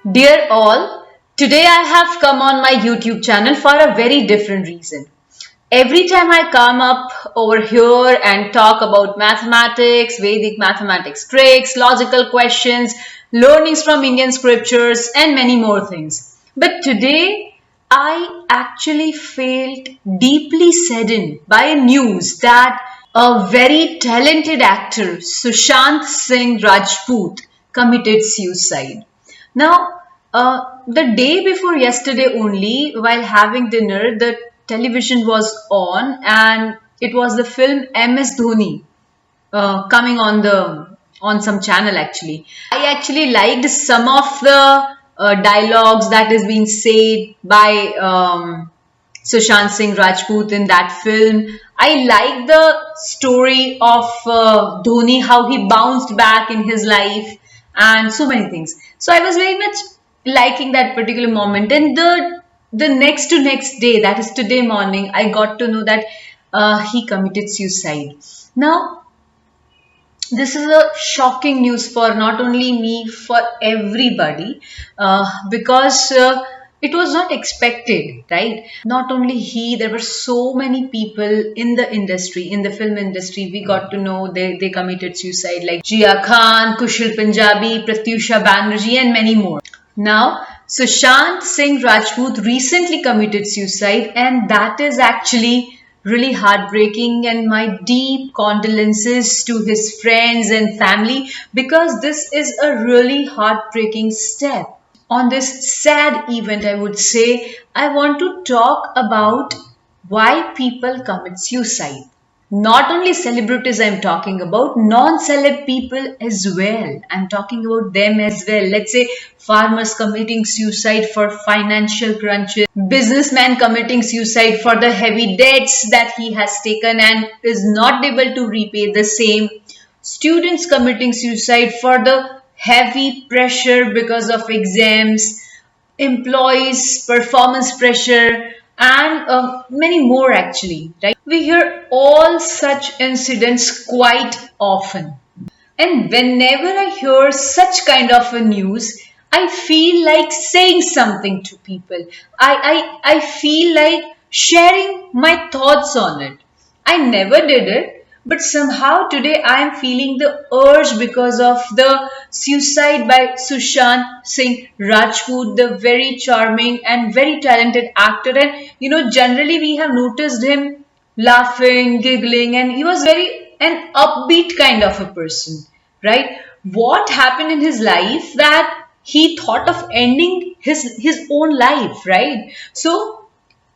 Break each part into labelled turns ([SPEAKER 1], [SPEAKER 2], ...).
[SPEAKER 1] Dear all, today I have come on my YouTube channel for a very different reason. Every time I come up over here and talk about mathematics, Vedic mathematics tricks, logical questions, learnings from Indian scriptures, and many more things. But today, I actually felt deeply saddened by a news that a very talented actor, Sushant Singh Rajput, committed suicide. Now, the day before yesterday only, while having dinner, the television was on and it was the film MS Dhoni coming on some channel actually. I actually liked some of the dialogues that is being said by Sushant Singh Rajput in that film. I like the story of Dhoni, how he bounced back in his life, and so many things. So I was very much liking that particular moment. And the next day, that is today morning, I got to know that he committed suicide. Now, this is a shocking news for not only me, for everybody, because it was not expected, right? Not only he, there were so many people in the industry, in the film industry. We got to know they committed suicide, like Jia Khan, Kushal Punjabi, Pratyusha Banerjee, and many more. Now, Sushant Singh Rajput recently committed suicide, and that is actually really heartbreaking, and my deep condolences to his friends and family, because this is a really heartbreaking step. On this sad event, I would say, I want to talk about why people commit suicide. Not only celebrities I'm talking about, non-celeb people as well. I'm talking about them as well. Let's say farmers committing suicide for financial crunches, businessman committing suicide for the heavy debts that he has taken and is not able to repay the same, students committing suicide for the heavy pressure because of exams, employees, performance pressure, and many more actually, right? We hear all such incidents quite often. And whenever I hear such kind of a news, I feel like saying something to people. I feel like sharing my thoughts on it. I never did it, but somehow today I am feeling the urge because of the suicide by Sushant Singh Rajput, the very charming and very talented actor. And generally we have noticed him laughing, giggling, and he was very an upbeat kind of a person, right? What happened in his life that he thought of ending his own life, right? So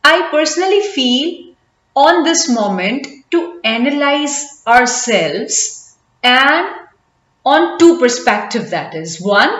[SPEAKER 1] I personally feel on this moment to analyze ourselves, and on two perspectives, that is, one,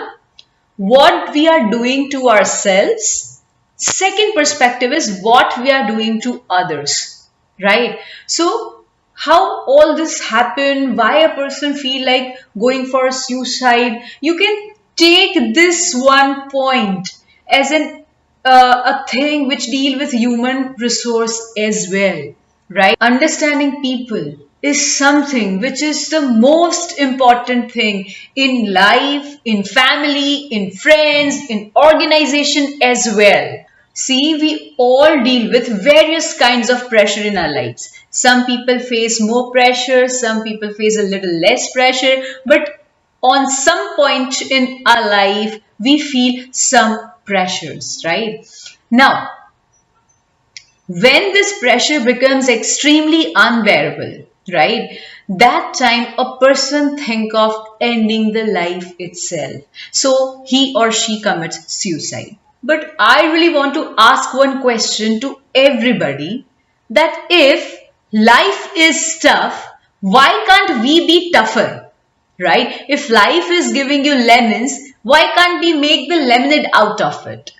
[SPEAKER 1] what we are doing to ourselves. Second perspective is what we are doing to others, right? So how all this happened, why a person feel like going for suicide, you can take this one point as a thing which deal with human resource as well, right? Understanding people is something which is the most important thing in life, in family, in friends, in organization as well. See, we all deal with various kinds of pressure in our lives. Some people face more pressure, some people face a little less pressure, but on some point in our life, we feel some pressures, right? Now, when this pressure becomes extremely unbearable, right, that time a person think of ending the life itself. So he or she commits suicide. But I really want to ask one question to everybody, that if life is tough, why can't we be tougher, right? If life is giving you lemons, why can't we make the lemonade out of it?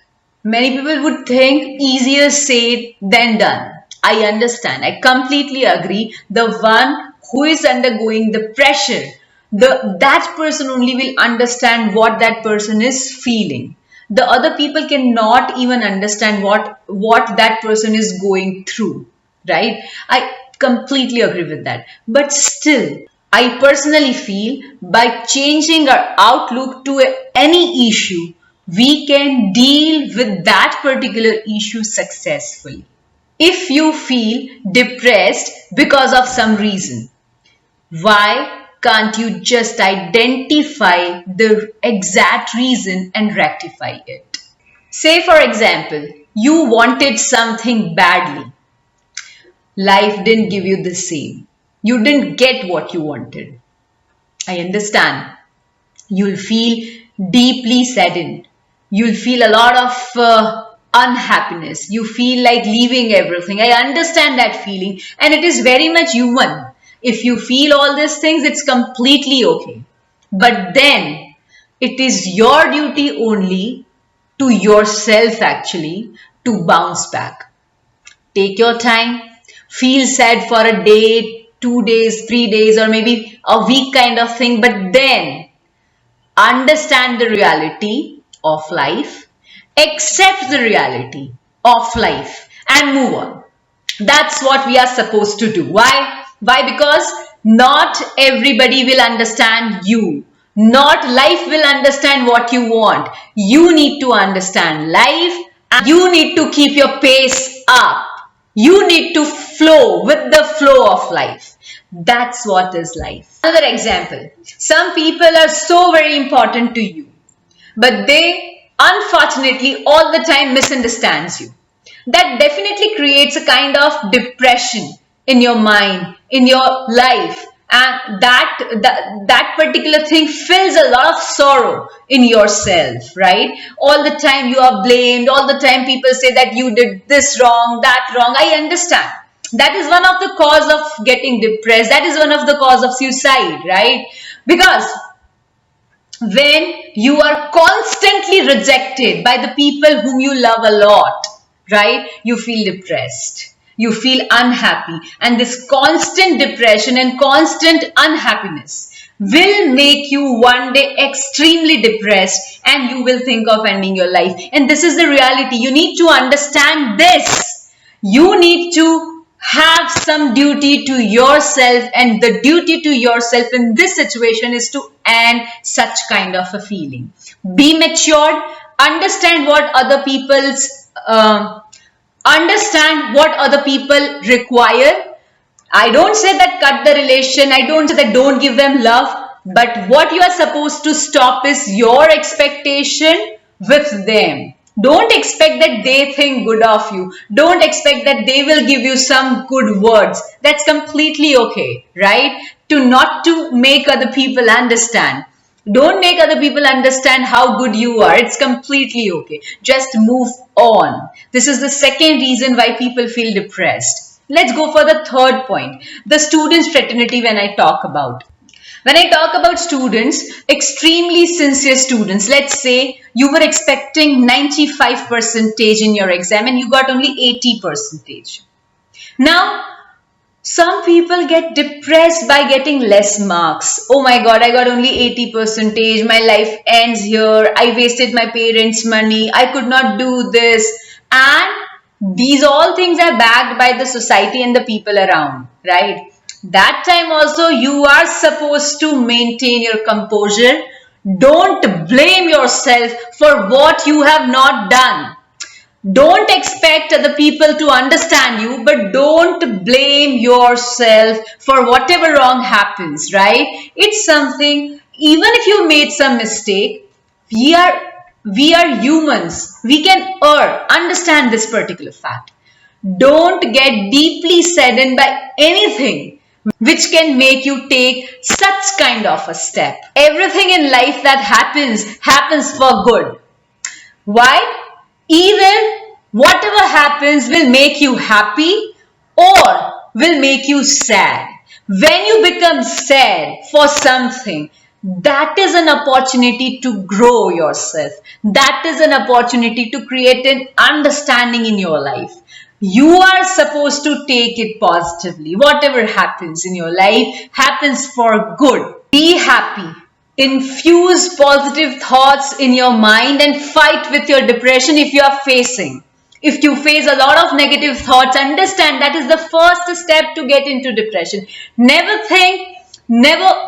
[SPEAKER 1] Many people would think easier said than done. I understand. I completely agree. The one who is undergoing the pressure, that person only will understand what that person is feeling. The other people cannot even understand what that person is going through, right? I completely agree with that. But still, I personally feel by changing our outlook to any issue, we can deal with that particular issue successfully. If you feel depressed because of some reason, why can't you just identify the exact reason and rectify it? Say, for example, you wanted something badly. Life didn't give you the same. You didn't get what you wanted. I understand. You'll feel deeply saddened. You'll feel a lot of unhappiness. You feel like leaving everything. I understand that feeling, and it is very much human. If you feel all these things, it's completely okay. But then it is your duty only to yourself actually to bounce back. Take your time, feel sad for a day, 2 days, 3 days, or maybe a week kind of thing, but then understand the reality of life, accept the reality of life, and move on. That's what we are supposed to do. Why? Because not everybody will understand you. Not life will understand what you want. You need to understand life, and you need to keep your pace up. You need to flow with the flow of life. That's what is life. Another example. Some people are so very important to you, but they unfortunately all the time misunderstands you. That definitely creates a kind of depression in your mind, in your life, and that particular thing fills a lot of sorrow in yourself, right? All the time you are blamed, all the time people say that you did this wrong, that wrong. I understand. That is one of the cause of getting depressed. That is one of the cause of suicide, right? Because when you are constantly rejected by the people whom you love a lot, right, you feel depressed, you feel unhappy, and this constant depression and constant unhappiness will make you one day extremely depressed, and you will think of ending your life. And this is the reality. You need to understand this. You need to have some duty to yourself, and the duty to yourself in this situation is to end such kind of a feeling. Be matured, understand what other people require. I don't say that cut the relation, I don't say that don't give them love, but what you are supposed to stop is your expectation with them. Don't expect that they think good of you. Don't expect that they will give you some good words. That's completely okay, right? Not to make other people understand. Don't make other people understand how good you are. It's completely okay. Just move on. This is the second reason why people feel depressed. Let's go for the third point. The students' fraternity when I talk about. When I talk about students, extremely sincere students, let's say you were expecting 95% in your exam and you got only 80%. Now, some people get depressed by getting less marks. Oh my God, I got only 80%. My life ends here. I wasted my parents' money. I could not do this. And these all things are backed by the society and the people around, right? That time also you are supposed to maintain your composure. Don't blame yourself for what you have not done. Don't expect other people to understand you, but don't blame yourself for whatever wrong happens, right? It's something, even if you made some mistake, we are humans. We can understand this particular fact. Don't get deeply saddened by anything which can make you take such kind of a step. Everything in life that happens for good. Why? Either whatever happens will make you happy or will make you sad. When you become sad for something, that is an opportunity to grow yourself. That is an opportunity to create an understanding in your life. You are supposed to take it positively. Whatever happens in your life happens for good. Be happy. Infuse positive thoughts in your mind and fight with your depression if you are facing. If you face a lot of negative thoughts, understand that is the first step to get into depression. Never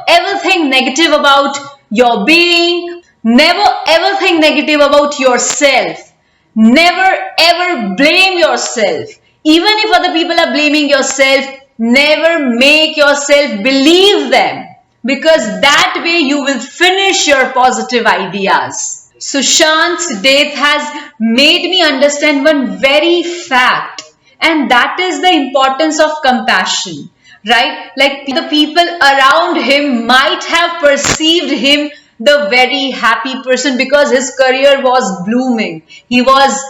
[SPEAKER 1] ever think negative about your being. Never ever think negative about yourself. Never ever blame yourself. Even if other people are blaming yourself, never make yourself believe them, because that way you will finish your positive ideas. Sushant's death has made me understand one very fact, and that is the importance of compassion, right? Like the people around him might have perceived him the very happy person because his career was blooming. He was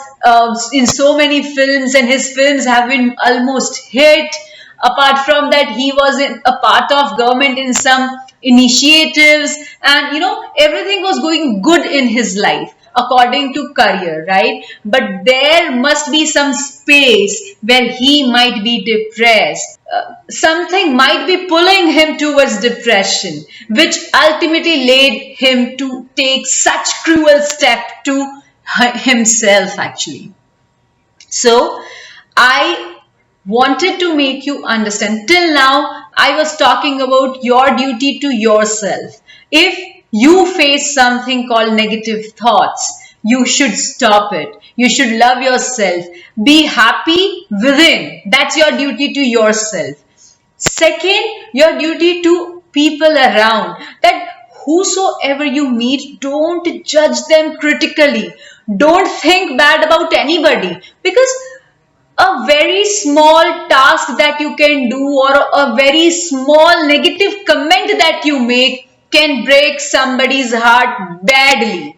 [SPEAKER 1] in so many films, and his films have been almost hit. Apart from that, he was a part of government in some initiatives, and everything was going good in his life according to career, right? But there must be some space where he might be depressed. Something might be pulling him towards depression, which ultimately led him to take such cruel step to himself actually. So I wanted to make you understand. Till now, I was talking about your duty to yourself. If you face something called negative thoughts, you should stop it. You should love yourself. Be happy within. That's your duty to yourself. Second, your duty to people around. That whosoever you meet, don't judge them critically. Don't think bad about anybody, because a very small task that you can do, or a very small negative comment that you make, can break somebody's heart badly.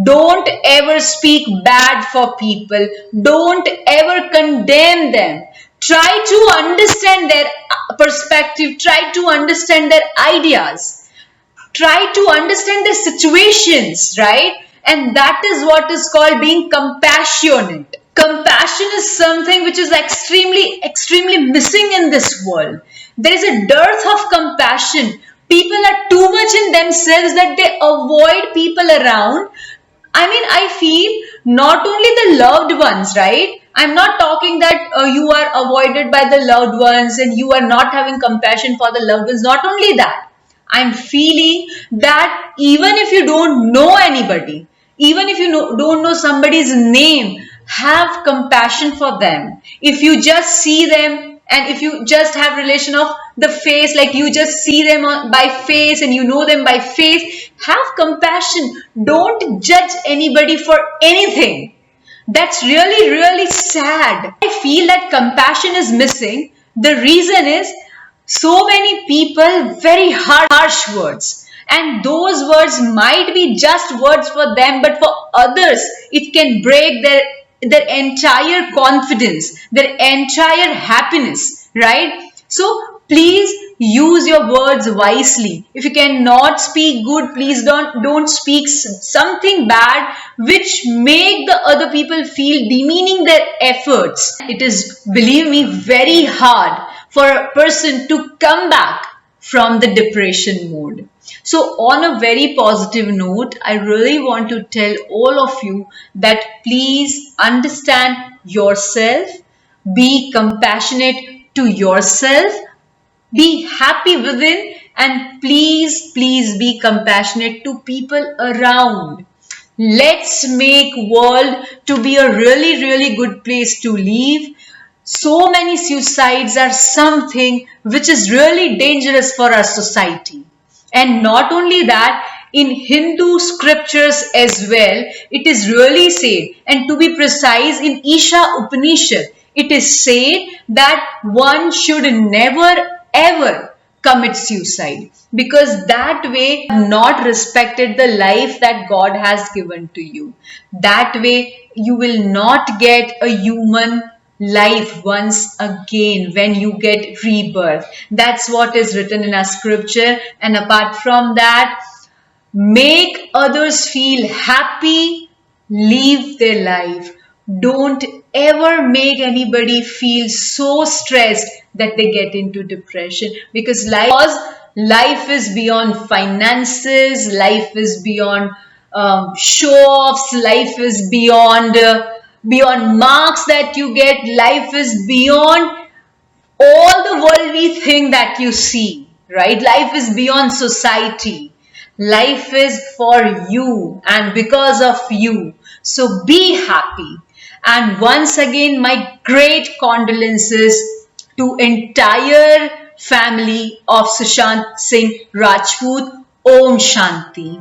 [SPEAKER 1] Don't ever speak bad for people. Don't ever condemn them. Try to understand their perspective. Try to understand their ideas. Try to understand the situations, right? And that is what is called being compassionate. Compassion is something which is extremely missing in this world. There is a dearth of compassion. People are too much in themselves that they avoid people around. I mean, I feel not only the loved ones, right? I'm not talking that you are avoided by the loved ones and you are not having compassion for the loved ones. Not only that, I'm feeling that even if you don't know anybody, even if you don't know somebody's name, have compassion for them. If you just see them, and if you just have relation of the face, like you just see them by face and you know them by face, have compassion. Don't judge anybody for anything. That's really sad. I feel that compassion is missing. The reason is so many people very harsh words, and those words might be just words for them, but for others it can break their entire confidence, their entire happiness, right? So please use your words wisely. If you cannot speak good, please don't speak something bad which make the other people feel demeaning their efforts. It is, believe me, very hard for a person to come back from the depression mode. So on a very positive note, I really want to tell all of you that please understand yourself, be compassionate to yourself, be happy within, and please be compassionate to people around. Let's make world to be a really good place to live. So many suicides are something which is really dangerous for our society. And not only that, in Hindu scriptures as well, it is really said, and to be precise, in Isha Upanishad, it is said that one should never ever commit suicide, because that way you have not respected the life that God has given to you. That way you will not get a human life once again when you get rebirth. That's what is written in our scripture. And apart from that, make others feel happy, live their life. Don't ever make anybody feel so stressed that they get into depression, because life is beyond finances, life is beyond show-offs, life is beyond marks that you get, life is beyond all the worldly thing that you see, right? Life is beyond society. Life is for you and because of you. So be happy. And once again, my great condolences to entire family of Sushant Singh Rajput. Om Shanti.